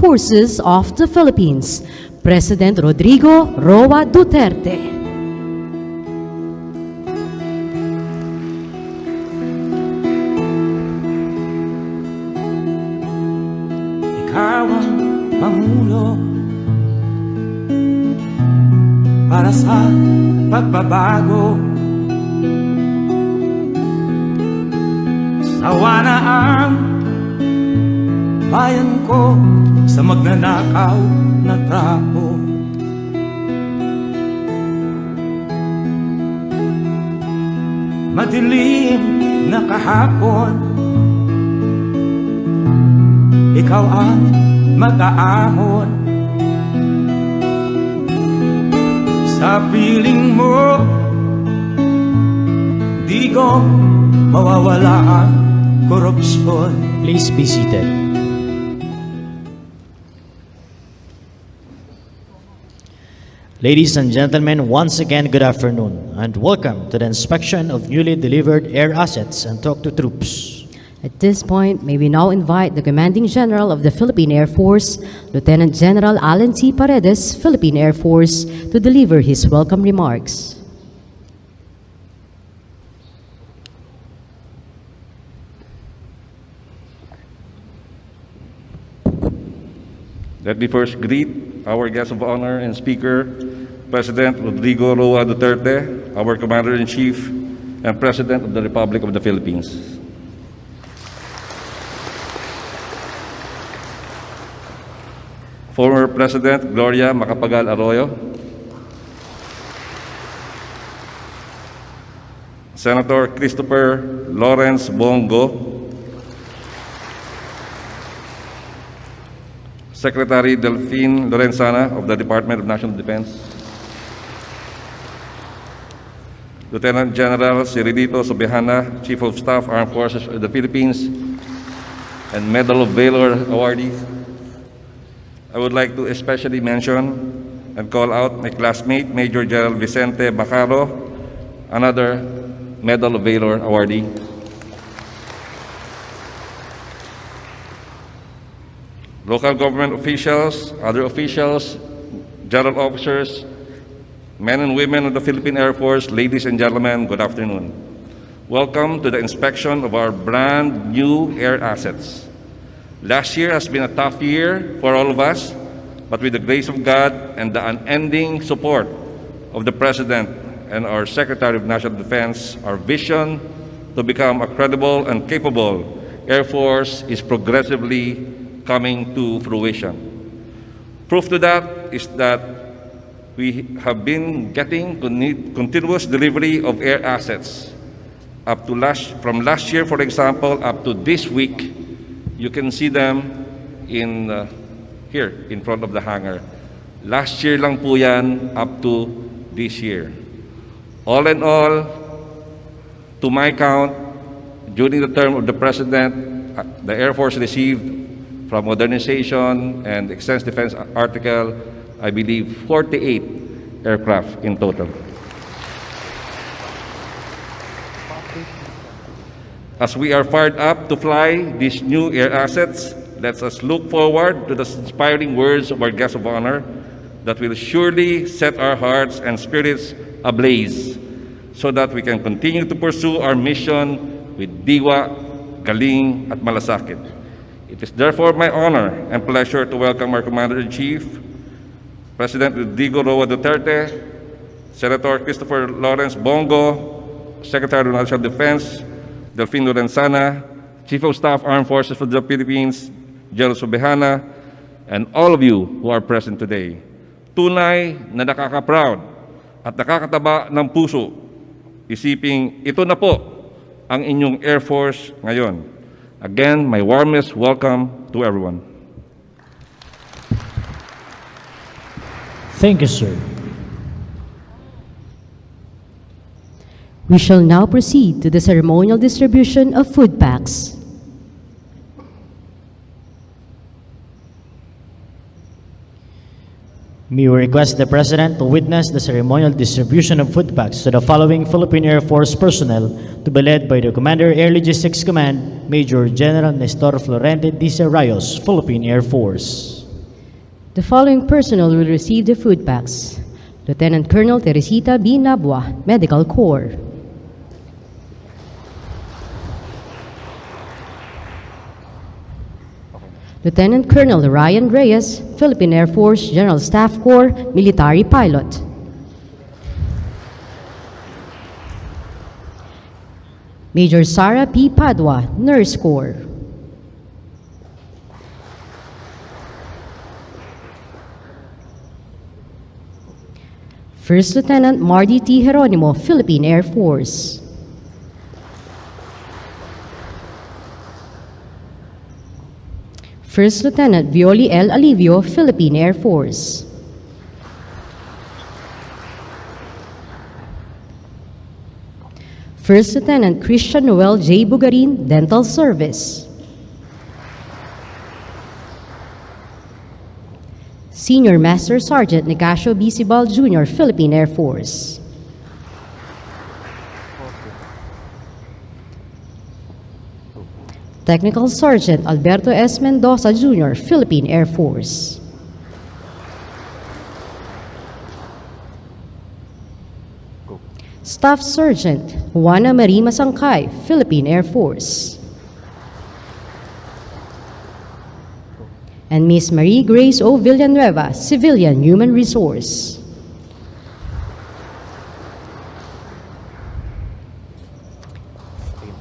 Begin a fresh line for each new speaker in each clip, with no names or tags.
Forces of the Philippines, President Rodrigo Roa Duterte.
Ikaw ang Pangulo para sa pagbabago. Sawa na ang bayan ko sa magnanakaw na tao. Madilim na kahapon, ikaw ang mag-aahon. Sa piling mo, di ko mawawala ang korupsyon.
Please be seated. Ladies and gentlemen, once again, good afternoon and welcome to the inspection of newly delivered air assets and talk to troops.
At this point, may we now invite the Commanding General of the Philippine Air Force, Lieutenant General Alan T. Paredes, Philippine Air Force, to deliver his welcome remarks.
Let me first greet our guest of honor and speaker, President Rodrigo Roa Duterte, our Commander-in-Chief and President of the Republic of the Philippines. Former President Gloria Macapagal Arroyo, Senator Christopher Lawrence Bongo, Secretary Delphine Lorenzana of the Department of National Defense, Lieutenant General Cirilito Sobejana, Chief of Staff, Armed Forces of the Philippines, and Medal of Valor awardees. I would like to especially mention and call out my classmate, Major General Vicente Bacaro, another Medal of Valor awardee. Local government officials, other officials, general officers, men and women of the Philippine Air Force, ladies and gentlemen, good afternoon. Welcome to the inspection of our brand new air assets. Last year has been a tough year for all of us, but with the grace of God and the unending support of the President and our Secretary of National Defense, our vision to become a credible and capable Air Force is progressively coming to fruition. Proof to that is that we have been getting continuous delivery of air assets up to from last year, for example, up to this week. You can see them in here in front of the hangar. Last year lang po yan up to this year. All in all, to my count, during the term of the President, the Air Force received from modernization and extensive defense article, I believe 48 aircraft in total. As we are fired up to fly these new air assets, let us look forward to the inspiring words of our guest of honor that will surely set our hearts and spirits ablaze so that we can continue to pursue our mission with diwa, galing, at malasakit. It is therefore my honor and pleasure to welcome our Commander-in-Chief, President Rodrigo Roa Duterte, Senator Christopher Lawrence Bongo, Secretary of National Defense, Delphine Lorenzana, Chief of Staff, Armed Forces of the Philippines, General Sobejana, and all of you who are present today. Tunay na nakaka-proud at nakakataba ng puso. Isiping ito na po ang inyong Air Force ngayon. Again, my warmest welcome to everyone.
Thank you, sir.
We shall now proceed to the ceremonial distribution of food packs.
May we request the President to witness the ceremonial distribution of food packs to the following Philippine Air Force personnel to be led by the Commander Air Logistics Command, Major General Nestor Florente D. Serrayos, Philippine Air Force.
The following personnel will receive the food packs. Lieutenant Colonel Teresita B. Nabua, Medical Corps. Lieutenant Colonel Ryan Reyes, Philippine Air Force General Staff Corps, Military Pilot. Major Sara P. Padua, Nurse Corps. First Lieutenant Marty T. Geronimo, Philippine Air Force. First Lieutenant Violi L. Alivio, Philippine Air Force. First Lieutenant Christian Noel J. Bugarin, Dental Service. Senior Master Sergeant Nicasio B. Sibal Jr., Philippine Air Force. Technical Sergeant Alberto S. Mendoza Jr., Philippine Air Force. Staff Sergeant Juana Marie Masangkay, Philippine Air Force. And Miss Marie Grace O. Villanueva, Civilian Human Resource.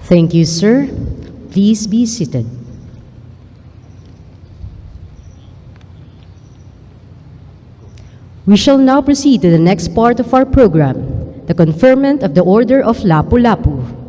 Thank you, sir. Please be seated. We shall now proceed to the next part of our program, the conferment of the Order of Lapu-Lapu.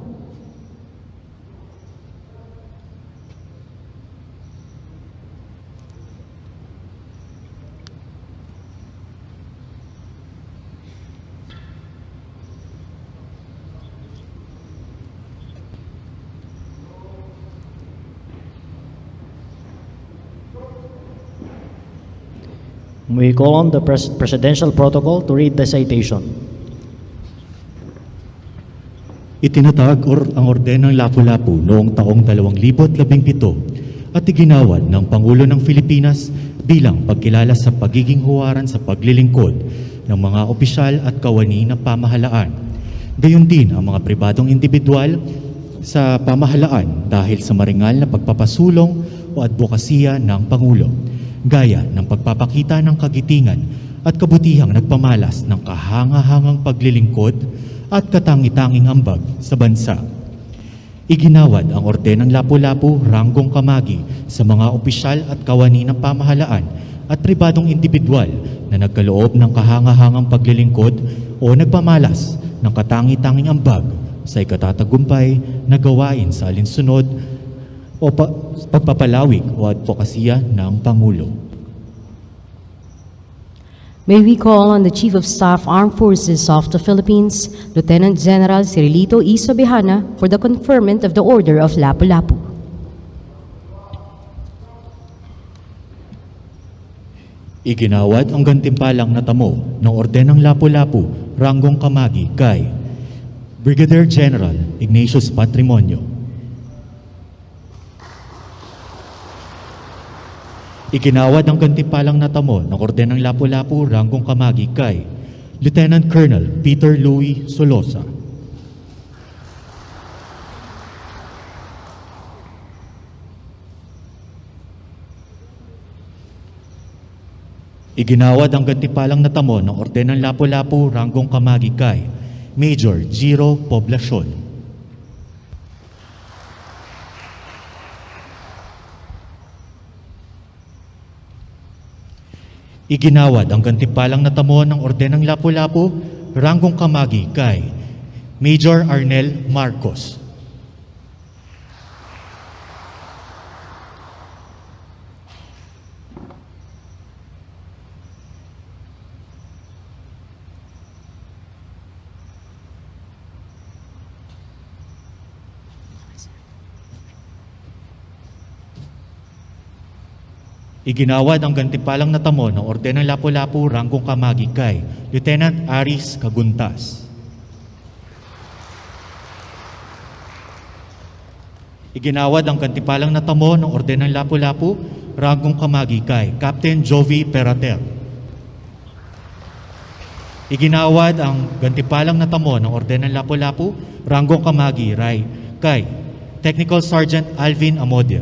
We call on the Presidential Protocol to read the citation.
Itinatag ang Ordenang Lapu-Lapu noong taong 2017 at iginawad ng Pangulo ng Pilipinas bilang pagkilala sa pagiging huwaran sa paglilingkod ng mga opisyal at kawani ng pamahalaan. Gayon din ang mga pribadong individual sa pamahalaan dahil sa maringal na pagpapasulong o advokasya ng Pangulo, gaya ng pagpapakita ng kagitingan at kabutihang nagpamalas ng kahanga-hangang paglilingkod at katangi-tanging ambag sa bansa. Iginawad ang Ordenang Lapu-Lapu ranggong kamagi sa mga opisyal at kawani ng pamahalaan at pribadong individual na nagkaloob ng kahanga-hangang paglilingkod o nagpamalas ng katangi-tanging ambag sa ikatatagumpay na gawain sa alinsunod o pagpapalawig o advokasya ng Pangulo.
May we call on the Chief of Staff, Armed Forces of the Philippines, Lieutenant General Cirilito E. Sobihana, for the conferment of the Order of Lapu-Lapu.
Iginawad ang gantimpalang natamo ng Ordenang Lapu-Lapu ranggong kamagi kay Brigadier General Ignatius Patrimonio. Iginawad ang gantimpalang natamo ng Ordenang Lapu-Lapu ranggong kamagi kay Lieutenant Colonel Peter Louis Solosa. Iginawad ang gantimpalang natamo ng Ordenang Lapu-Lapu ranggong kamagi kay Major Giro Poblacion. Iginawad ang gantimpalang natamo ng Ordenang Lapu-Lapu ranggong kamagi kay Major Arnel Marcos. Iginawad ang gantimpalang natamo ng Ordenang Lapu-Lapu ranggong kamagi kay Lieutenant Aris Caguntas. Iginawad ang gantimpalang natamo ng Ordenang Lapu-Lapu ranggong kamagi kay Captain Jovi Perater. Iginawad ang gantipalang natamo ng Orden ng Lapu-Lapu, ranggong kamagi kay Technical Sergeant Alvin Amodia.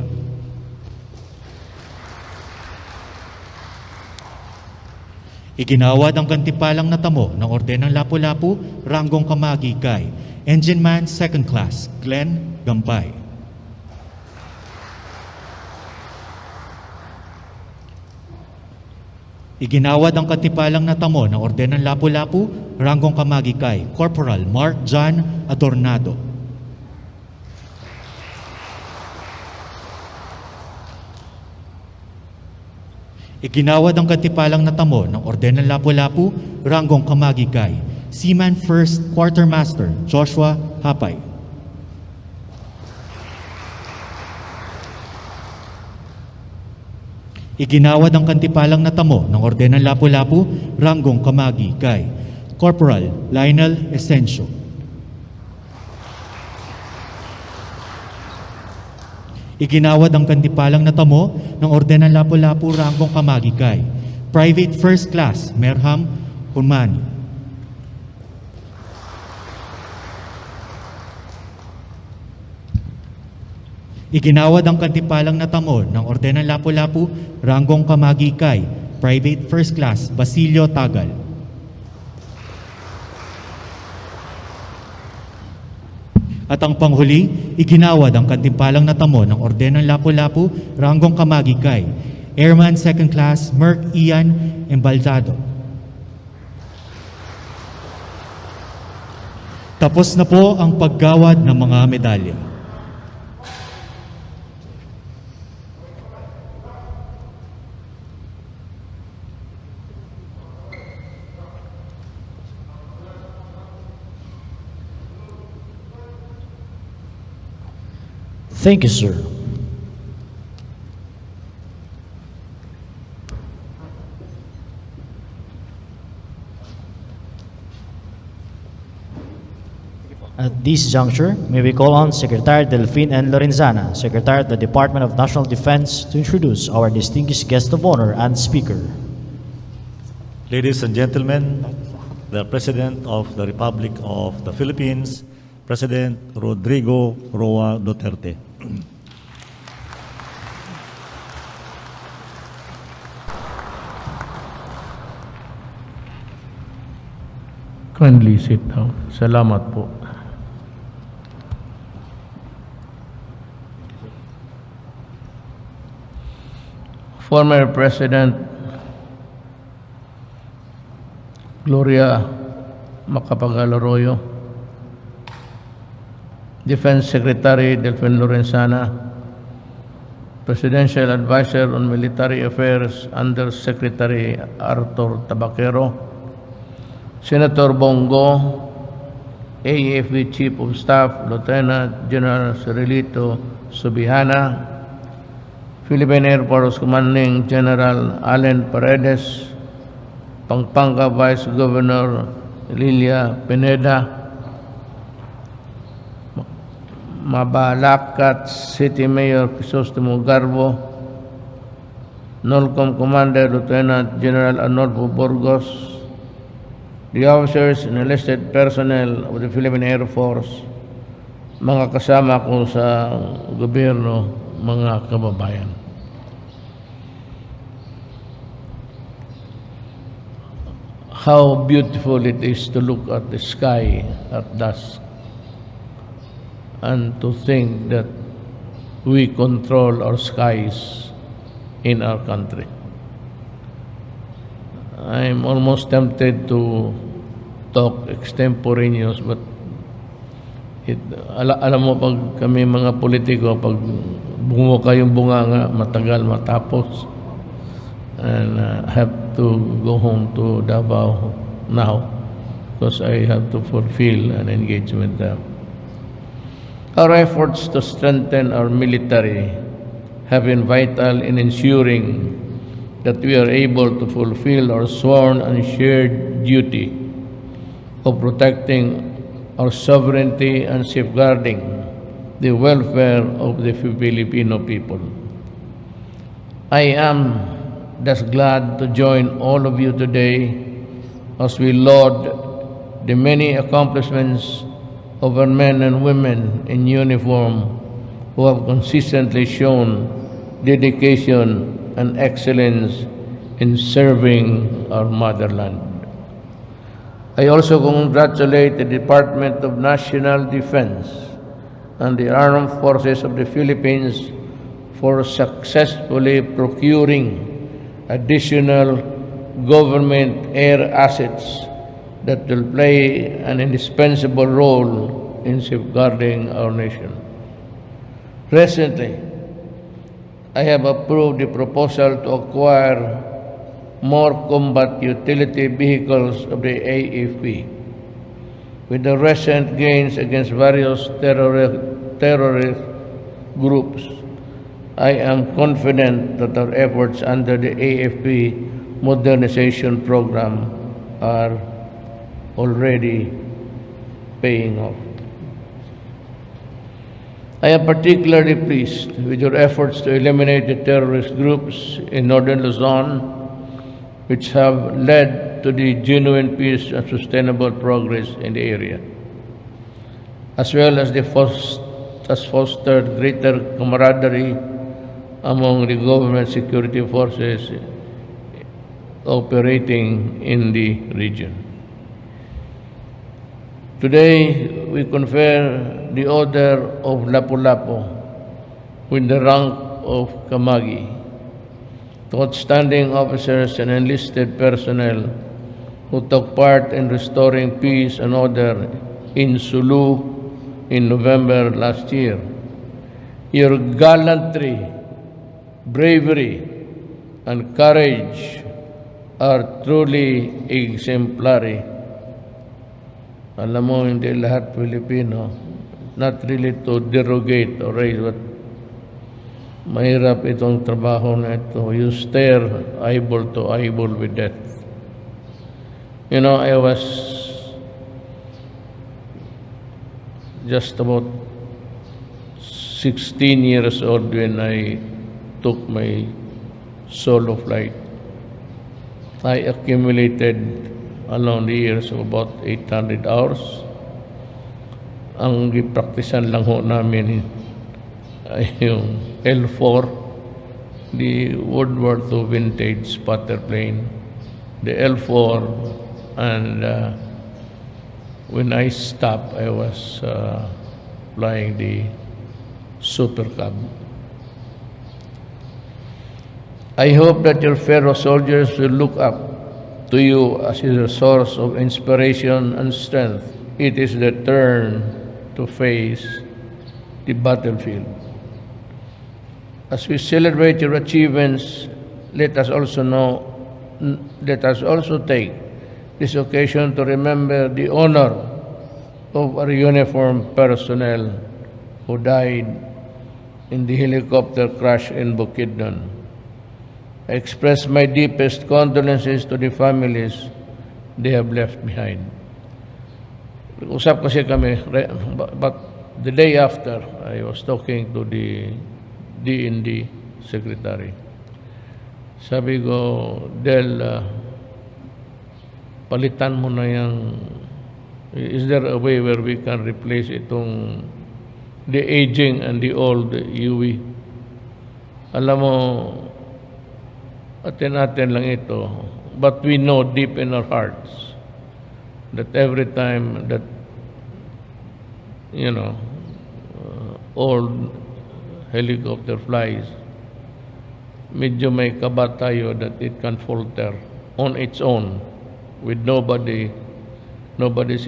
Iginawad ang gantipalang natamo ng Orden ng Lapu-Lapu, ranggong kamagi kay Engine Man 2nd Class Glenn Gampay. Iginawad ang katipalang natamo ng Orden ng Lapu-Lapu, ranggong kamagi kay Corporal Mark John Adornado. Iginawad ang katipalang natamo ng Orden ng Lapu-Lapu, ranggong kamagi kay Seaman 1st Quartermaster Joshua Hapay. Iginawad ang kantipalang natamo ng Orden ng Lapu-Lapu, ranggong kamagi kay Corporal Lionel Esencio. Iginawad ang kantipalang natamo ng Orden ng Lapu-Lapu, ranggong kamagi kay Private First Class Merham Humani. Iginawad ang kantipalang natamo ng Orden ng Lapu-Lapu, ranggong kamagi kay Private First Class Basilio Tagal. At ang panghuli, iginawad ang kantipalang natamo ng Orden ng Lapu-Lapu, ranggong kamagi kay Airman 2nd Class Merc Ian Embalzado. Tapos na po ang paggawad ng mga medalya.
Thank you, sir. At this juncture, may we call on Secretary Delphine N. Lorenzana, Secretary of the Department of National Defense, to introduce our distinguished guest of honor and speaker.
Ladies and gentlemen, the President of the Republic of the Philippines, President Rodrigo Roa Duterte.
Kindly sit down. Salamat po. Former President Gloria Macapagal-Arroyo, Defense Secretary Delphine Lorenzana, Presidential Advisor on Military Affairs Under Secretary Arthur Tabaquero, Senator Bongo, AFP Chief of Staff Lieutenant General Cirilito Subihana, Philippine Air Force Commanding General Allen Paredes, Pampanga Vice Governor Lilia Pineda, Mabalacat City Mayor Crisostomo Garbo, NOLCOM Commander Lieutenant General Arnolfo Burgos, the officers and enlisted personnel of the Philippine Air Force, mga kasama ko sa gobyerno, mga kababayan. How beautiful it is to look at the sky at dusk and to think that we control our skies in our country. I'm almost tempted to talk extemporaneous, but alam mo, pag kami mga politiko, pag bungo kayong bunganga, matagal matapos. And I have to go home to Davao now because I have to fulfill an engagement there. Our efforts to strengthen our military have been vital in ensuring that we are able to fulfill our sworn and shared duty of protecting our sovereignty and safeguarding the welfare of the Filipino people. I am thus glad to join all of you today as we laud the many accomplishments of our men and women in uniform who have consistently shown dedication and excellence in serving our motherland. I also congratulate the Department of National Defense and the Armed Forces of the Philippines for successfully procuring additional government air assets that will play an indispensable role in safeguarding our nation. Recently, I have approved the proposal to acquire more combat utility vehicles of the AFP. With the recent gains against various terrorist groups, I am confident that our efforts under the AFP modernization program are already paying off. I am particularly pleased with your efforts to eliminate the terrorist groups in northern Luzon, which have led to the genuine peace and sustainable progress in the area, as well as fostered greater camaraderie among the government security forces operating in the region. Today, we confer the Order of Lapu-Lapu with the rank of Kamagi to outstanding officers and enlisted personnel who took part in restoring peace and order in Sulu in November last year. Your gallantry, bravery, and courage are truly exemplary. Alam mo, hindi lahat Pilipino, not really to derogate or raise, but mahirap itong trabaho na ito. You stare eyeball to eyeball with death. You know, I was just about 16 years old when I took my solo flight. I accumulated along the years of about 800 hours. Ang gipraktisan lang ho namin ay yung L4, the World War II vintage spotter plane, the L4, and when I stopped, I was flying the Super Cub. I hope that your fellow soldiers will look up to you as a source of inspiration and strength. It is their turn to face the battlefield. As we celebrate your achievements, let us also take this occasion to remember the honor of our uniformed personnel who died in the helicopter crash in Bukidnon. I express my deepest condolences to the families they have left behind. Usap kasi kami, but the day after, I was talking to the DND secretary. Sabi ko, Del, palitan mo na yung, is there a way where we can replace itong the aging and the old UE? Alam mo, atin-atin lang ito, but we know deep in our hearts that every time that, you know, old helicopter flies, medyo may kaba tayo that it can falter on its own with nobody's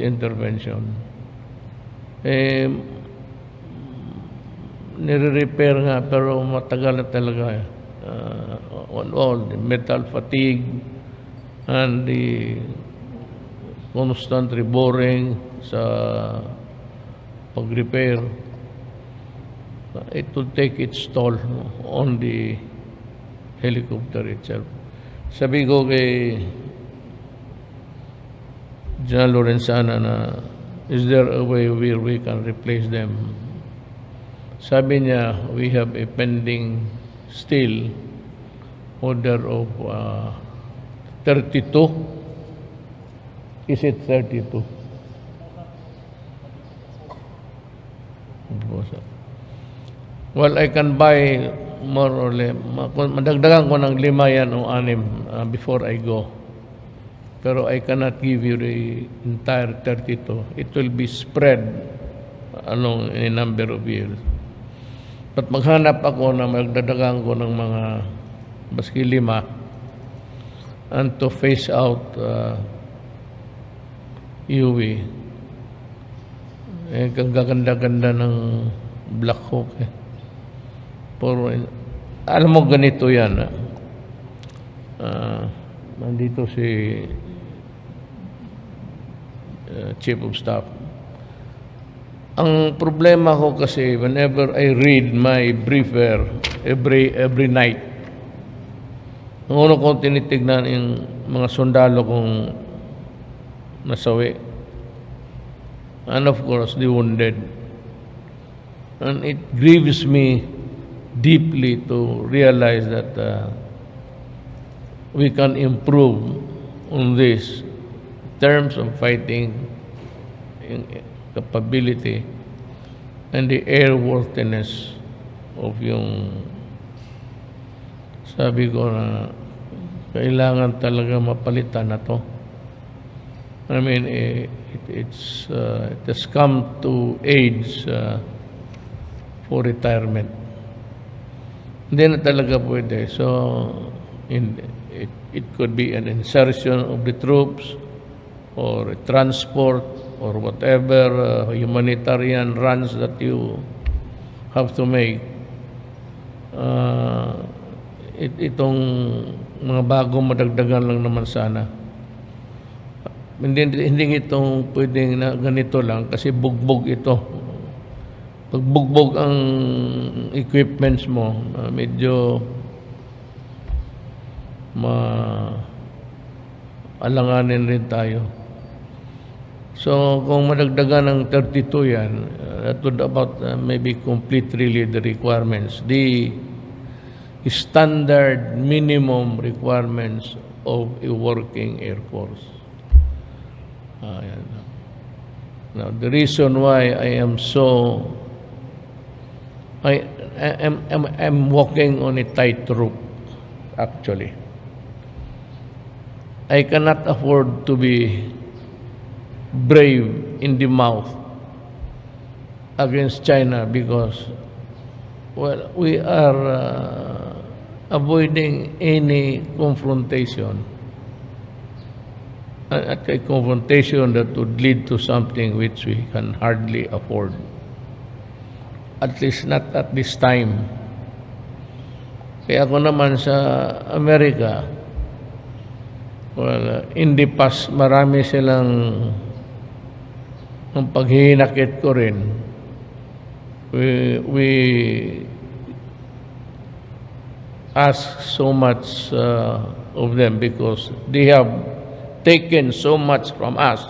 intervention. Nire-repair nga pero matagal na talaga. On all the metal fatigue and the constant reboring sa pag-repair, it will take its toll on the helicopter itself. Sabi ko kay General Lorenzana na, is there a way where we can replace them? Sabi niya, we have a pending still order of 32. Is it 32? Well, I can buy more or less. Madagdagan ko ng 5 yan o 6 before I go. Pero I cannot give you the entire 32. It will be spread along a number of years. But maghanap ako na magdadagan ko ng mga baski 5 and to phase out UV. Eh, gaganda-ganda ng Black Hawk eh. Puro, alam mo ganito yan. Nandito si Chief of Staff. Ang problema ko kasi whenever I read my briefer every night, ang una kong tinitignan yung mga sundalo kong nasawi. And of course, the wounded. And it grieves me deeply to realize that we can improve on this in terms of fighting capability and the airworthiness of yung sabi ko na kailangan talaga mapalitan na to. I mean, it has come to age for retirement. Hindi na talaga pwede. So, it could be an insertion of the troops or a transport or whatever humanitarian runs that you have to make. Itong mga bagong madagdagan lang naman sana. Hindi itong pwedeng na ganito lang kasi bugbog ito. Pag bugbog ang equipments mo, medyo alanganin rin tayo. So, kung madagdagan ng 32 yan, that would about maybe complete really the requirements. The standard minimum requirements of a working Air Force. Now, the reason why I am so... I'm walking on a tightrope, actually. I cannot afford to be brave in the mouth against China because, well, we are avoiding any confrontation. A confrontation that would lead to something which we can hardly afford. At least not at this time. Kaya ako naman sa Amerika, well, in the past, marami silang ang paghihinakit ko rin. We ask so much of them because they have taken so much from us.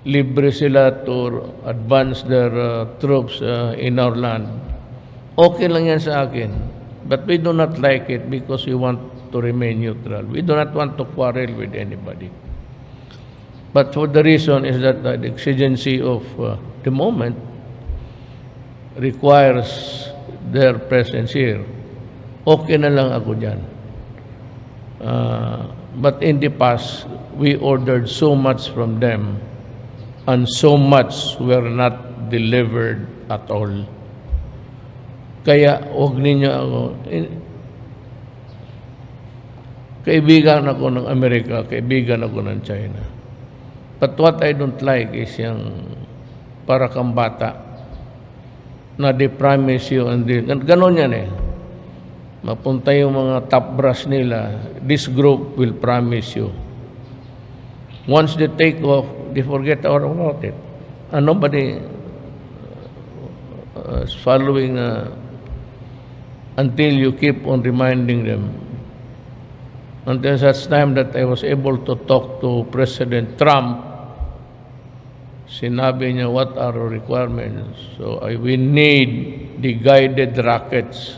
Libre sila to advance their troops in our land. Okay lang yan sa akin. But we do not like it because we want to remain neutral. We do not want to quarrel with anybody. But for the reason is that the exigency of the moment requires their presence here. Okay na lang ako dyan. But in the past, we ordered so much from them and so much were not delivered at all. Kaya huwag ninyo ako, kaibigan ako ng Amerika, kaibigan ako ng China. But what I don't like is yung para kang bata na they promise you and ganon yan eh. Mapunta yung mga top brass nila, this group will promise you. Once they take off, they forget all about it. And nobody is following until you keep on reminding them. Until such time that I was able to talk to President Trump, sinabi niya, what are our requirements? So we need the guided rockets.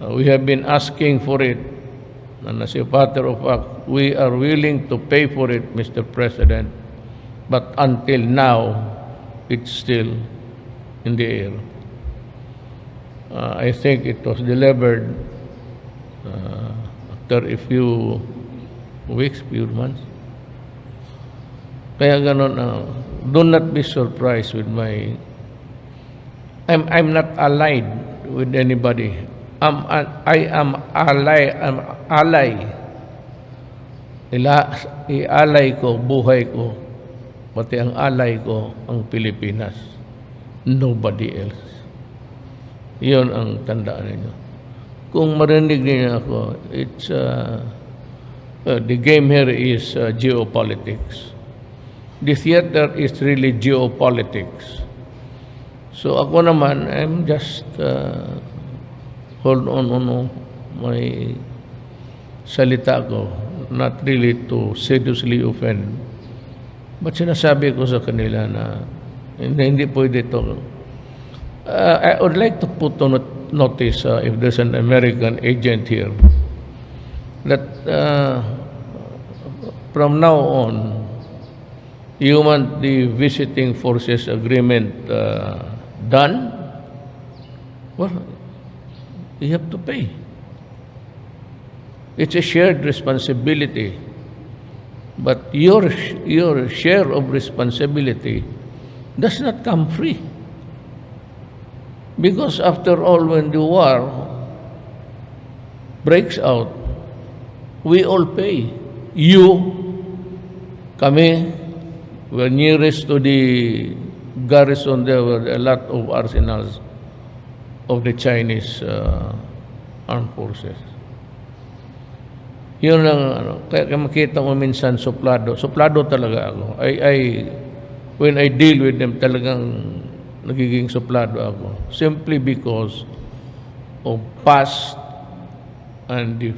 We have been asking for it, and as a matter of fact, we are willing to pay for it, Mr. President, but until now, it's still in the air. I think it was delivered after a few weeks, few months. Kaya ganon, do not be surprised with my... I'm not allied with anybody. I am ally. Ialay ko, buhay ko, pati ang alay ko, ang Pilipinas. Nobody else. Iyon ang tandaan ninyo. Kung marinig niyo ako, it's the game here is geopolitics. The theater is really geopolitics. So ako naman, I'm just hold on my salita ko, not really to seriously offend. But sinasabi ko sa kanila na hindi pwede ito. I would like to put on notice if there's an American agent here that from now on, you want the visiting forces agreement done? Well, you have to pay. It's a shared responsibility. But your share of responsibility does not come free. Because after all, when the war breaks out, we all pay. You, kami, we're nearest to the garrison. There were a lot of arsenals of the Chinese armed forces. Yun lang, kaya makita mo minsan suplado. Suplado talaga ako. When I deal with them, talagang nagiging suplado ako. Simply because of past and the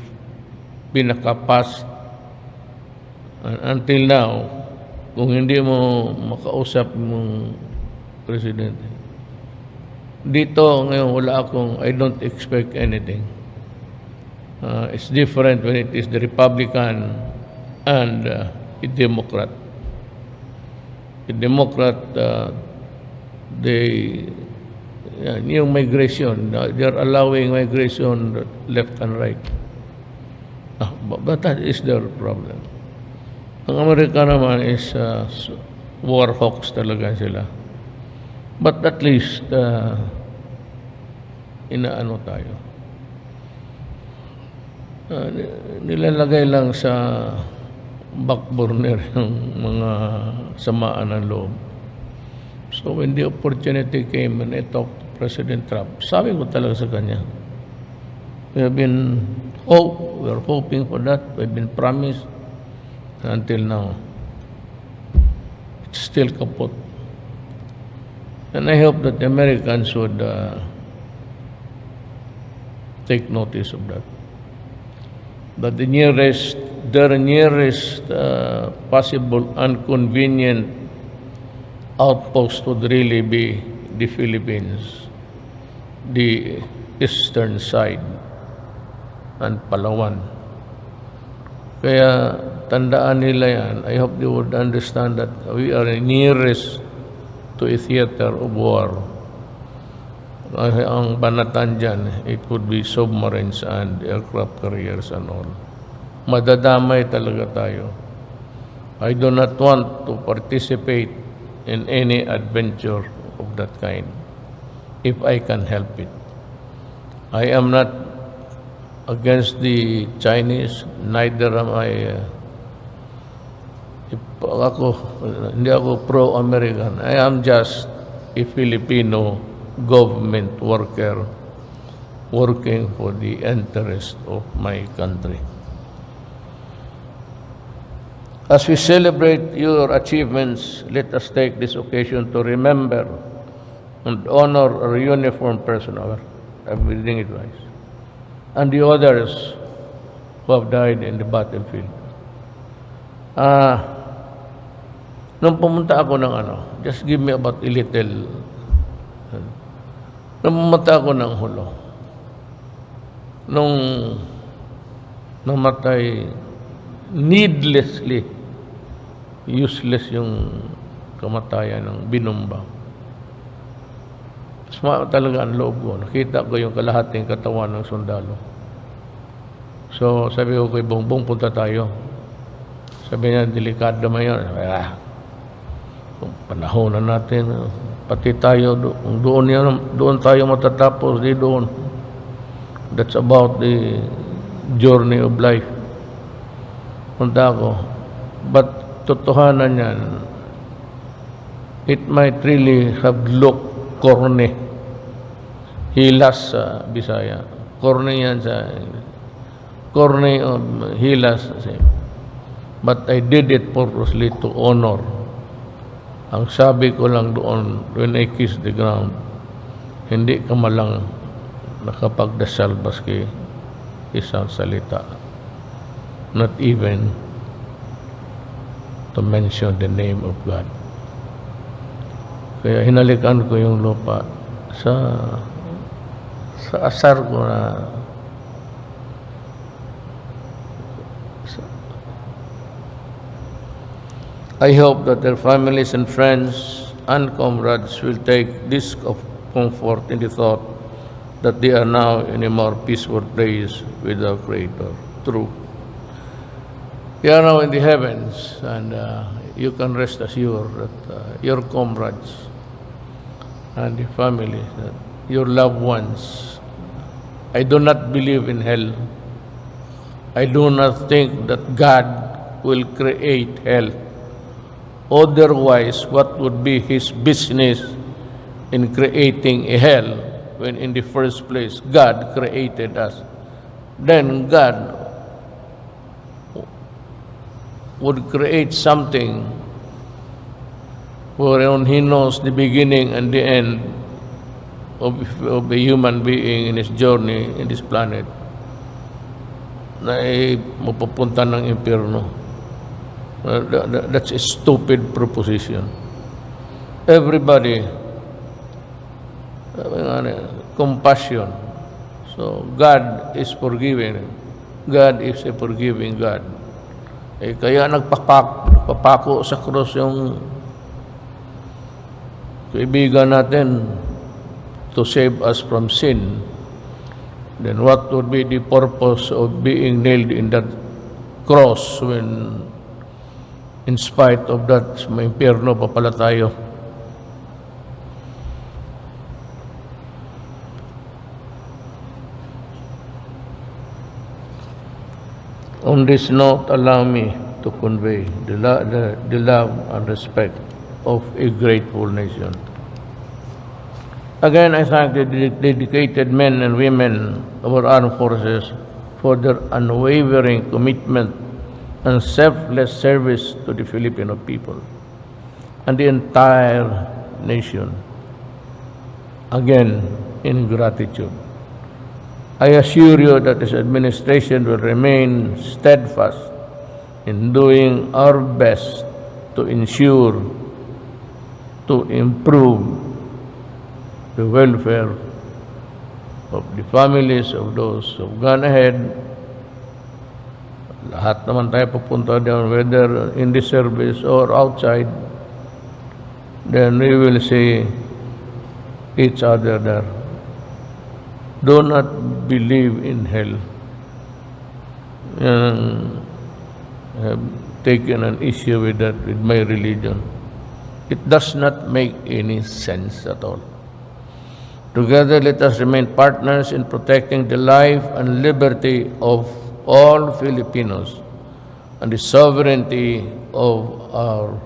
pinaka-past. And until now, kung hindi mo makausap mong presidente, dito ngayon wala akong, I don't expect anything. It's different when it is the Republican and a Democrat. A Democrat, yung migration, they're allowing migration left and right. But that is their problem. Ang Amerika naman is war hawks talaga sila. But at least, inaano tayo. Nilalagay lang sa back burner yung mga samaan ng loob. So when the opportunity came and I talked to President Trump, sabi ko talaga sa kanya, we're hoping for that, we've been promised, until now, it's still kaput. And I hope that the Americans would take notice of that. But their nearest possible inconvenient outpost would really be the Philippines, the eastern side, and Palawan. Kaya tandaan nila yan. I hope they would understand that we are nearest to a theater of war. Ang banatan dyan, it would be submarines and aircraft carriers and all. Madadamay talaga tayo. I do not want to participate in any adventure of that kind, if I can help it. I am not against the Chinese, neither am I, hindi ako pro-American. I am just a Filipino government worker working for the interest of my country. As we celebrate your achievements, let us take this occasion to remember and honor our uniformed personnel, I'm reading it right, and the others who have died in the battlefield. Nung pumunta ako ng just give me about a little. Nung pumunta ako ng Hulo, nung namatay needlessly, useless yung kamatayan ng binumbang. Suma talaga ang loob ko. Nakita ko yung kalahating katawan ng sundalo. So, sabi ko kay Bongbong, punta tayo. Sabi niya, delikado naman yun. Kung panahon na natin, pati tayo, doon tayo matatapos, di doon. That's about the journey of life. Punta ako. But, totohanan yan, it might really have looked corny. Hilas sa Bisaya. Corny yan sa corny of hilas. But I did it purposely to honor. Ang sabi ko lang doon, when I kiss the ground, hindi ka malang nakapagdasal baski isang salita. Not even to mention the name of God. Kaya hinalikan ko yung lupa sa asar ko na I hope that their families and friends and comrades will take this of comfort in the thought that they are now in a more peaceful place with our Creator. True. They are now in the heavens, and you can rest assured that your comrades and the families, your loved ones. I do not believe in hell. I do not think that God will create hell. Otherwise, what would be His business in creating a hell when in the first place God created us? Then God would create something wherein He knows the beginning and the end of a human being in his journey in this planet na mapupunta ng impyerno. That's a stupid proposition. Everybody, compassion. So God is forgiving. God is a forgiving God. Kaya nagpapako sa krus yung kaibigan natin to save us from sin. Then what would be the purpose of being nailed in that cross when in spite of that, may impyerno pa pala tayo? On this note, allow me to convey the love and respect of a grateful nation. Again, I thank the dedicated men and women of our armed forces for their unwavering commitment and selfless service to the Filipino people and the entire nation. Again, in gratitude. I assure you that this administration will remain steadfast in doing our best to ensure, to improve the welfare of the families of those who have gone ahead. Lahat naman tayo pupunta down, whether in the service or outside, then we will see each other there. Do not believe in hell. I have taken an issue with that, with my religion. It does not make any sense at all. Together, let us remain partners in protecting the life and liberty of all Filipinos and the sovereignty of our